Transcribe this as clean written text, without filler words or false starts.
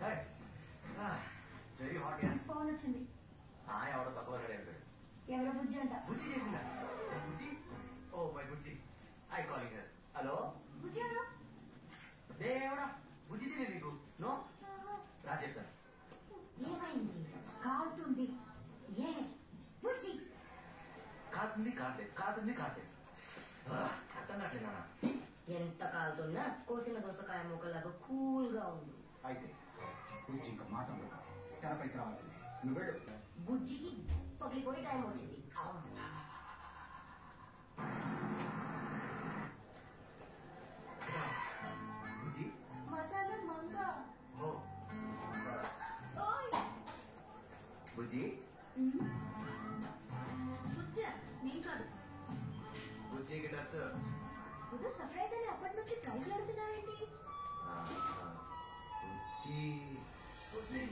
Very hot. Phone వచ్చింది. ఎవడో తక్కువ కడేది. ఎవరో బుజ్జి అంట. బుజ్జి చేసిందా? Bujji? Oh my Bujji. I calling her. Hello Bujji ఎవరు? దేవుడా, బుజ్జి తినే నీకు? నో రా చెప్తాను. ఏమైంది? కాలుతుంది. ఏ బుజ్జి? కాలుతుంది కాలుతుంది అర్థం కావట్లేదు నాన్న. ఎంత కాలుతున్నా కోసిన దోసకాయ ముక్కలాగా కూల్ గా ఉంది. అయితే బుజ్జి ఇంకా మాట తెరపైకి రావాల్సింది. నువ్వు వెళ్ళు. బుజ్జికి పగిలిపోయే టైం వచ్చింది. బుజ్జి మసాలా మంగ. ఓ బుజ్జి బుజ్జ నేను కాదు. బుజ్జికి డ్రెస్ ఇది సర్ప్రైజ్ అని అప్పటి నుంచి ప్రైజ్ అడుగుతున్నావేంటి? బుజ్జి